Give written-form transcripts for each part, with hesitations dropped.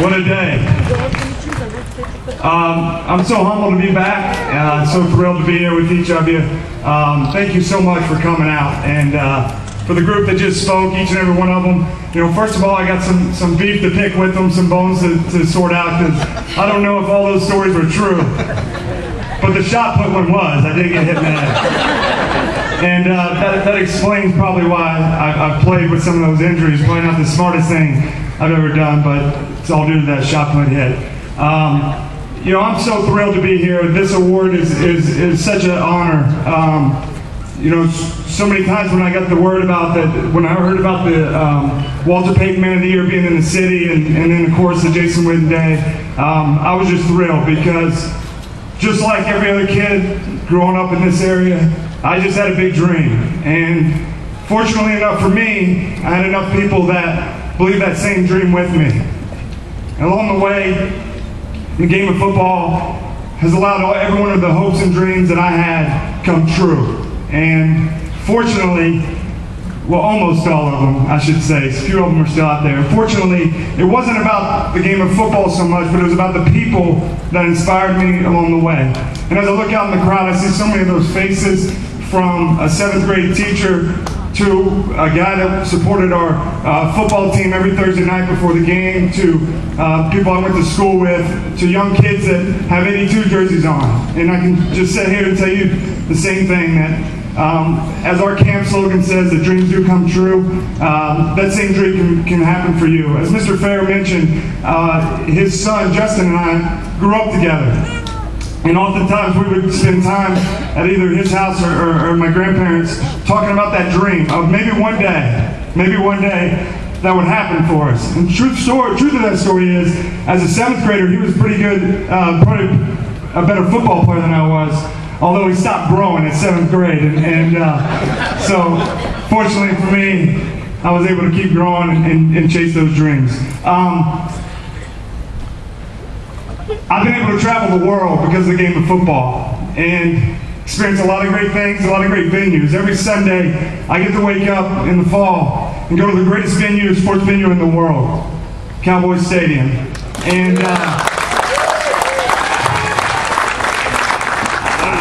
What a day. I'm so humbled to be back. So thrilled to be here with each of you. Thank you so much for coming out. And for the group that just spoke, each and every one of them, you know, first of all, I got some beef to pick with them, some bones to sort out, because I don't know if all those stories were true. But the shot put one was. I did get hit in the head. And that explains probably why I've played with some of those injuries. Probably not the smartest thing I've ever done, but it's all due to that shot put hit. You know, I'm so thrilled to be here. This award is such an honor. You know, so many times when I got the word about that, when I heard about the Walter Payton Man of the Year being in the city, and then of course the Jason Witten Day, I was just thrilled, because just like every other kid growing up in this area, I just had a big dream. And fortunately enough for me, I had enough people that believe that same dream with me. And along the way, the game of football has allowed every one of the hopes and dreams that I had come true. And fortunately, well, almost all of them, I should say. A few of them are still out there. Fortunately, it wasn't about the game of football so much, but it was about the people that inspired me along the way. And as I look out in the crowd, I see so many of those faces, from a 7th grade teacher to a guy that supported our football team every Thursday night before the game, to people I went to school with, to young kids that have 82 jerseys on. And I can just sit here and tell you the same thing, that as our camp slogan says, that dreams do come true. That same dream can happen for you. As Mr. Fair mentioned, his son Justin and I grew up together. And oftentimes we would spend time at either his house or my grandparents talking about that dream of maybe one day that would happen for us. And truth of that story is, as a 7th grader, he was pretty good, probably a better football player than I was, although he stopped growing at 7th grade. So fortunately for me, I was able to keep growing and chase those dreams. I've been able to travel the world because of the game of football, and experience a lot of great things, a lot of great venues. Every Sunday, I get to wake up in the fall and go to the greatest venue, sports venue in the world, Cowboys Stadium. And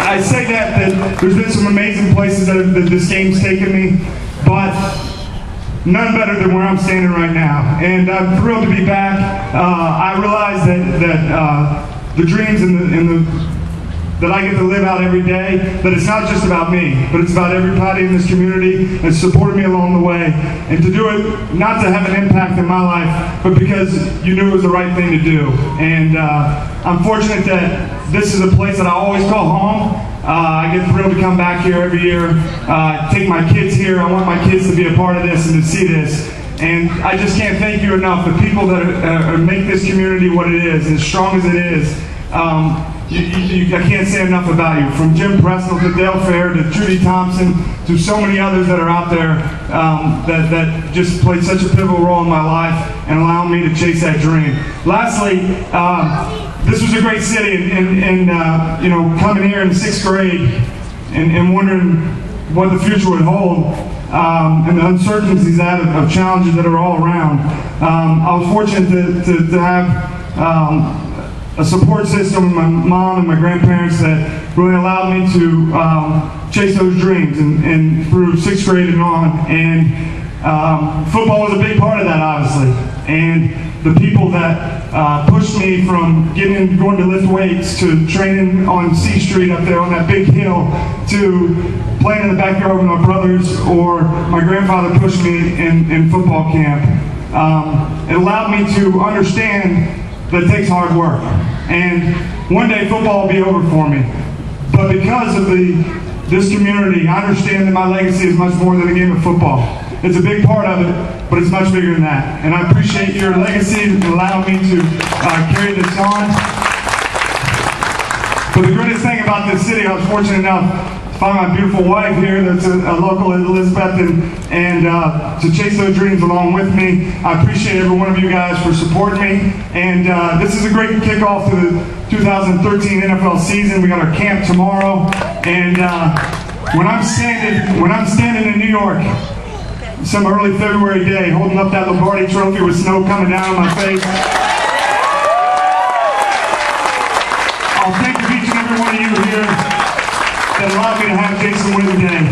I say that there's been some amazing places that this game's taken me, but none better than where I'm standing right now. And I'm thrilled to be back. I realize that the dreams that I get to live out every day, that it's not just about me, but it's about everybody in this community that supported me along the way. And to do it, not to have an impact in my life, but because you knew it was the right thing to do. And I'm fortunate that this is a place that I always call home. I get thrilled to come back here every year, take my kids here. I want my kids to be a part of this and to see this. And I just can't thank you enough. The people that make this community what it is, as strong as it is, I can't say enough about you. From Jim Presnell to Dale Fair to Judy Thompson to so many others that are out there that just played such a pivotal role in my life and allowed me to chase that dream. Lastly, this was a great city, and you know, coming here in 6th grade and wondering what the future would hold, and the uncertainties of challenges that are all around. I was fortunate to have a support system, my mom and my grandparents, that really allowed me to chase those dreams, and through 6th grade and on. And football was a big part of that, obviously. And the people that pushed me from going to lift weights, to training on C Street up there on that big hill, to playing in the backyard with my brothers, or my grandfather pushed me in football camp. It allowed me to understand that it takes hard work. And one day football will be over for me. But because of this community, I understand that my legacy is much more than a game of football. It's a big part of it, but it's much bigger than that. And I appreciate your legacy and allowing me to carry this on. But the greatest thing about this city, I was fortunate enough to find my beautiful wife here that's a local Elizabethton, and to chase those dreams along with me. I appreciate every one of you guys for supporting me. And this is a great kickoff to the 2013 NFL season. We got our camp tomorrow. And when I'm standing in New York, some early February day, holding up that Lombardi trophy with snow coming down on my face, thank each and every one of you here that allowed me to have Jason Witten today.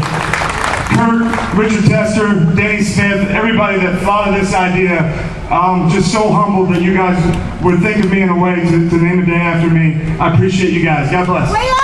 Kurt, Richard Tester, Danny Smith, everybody that thought of this idea. I'm just so humbled that you guys would think of me in a way to name a day after me. I appreciate you guys. God bless.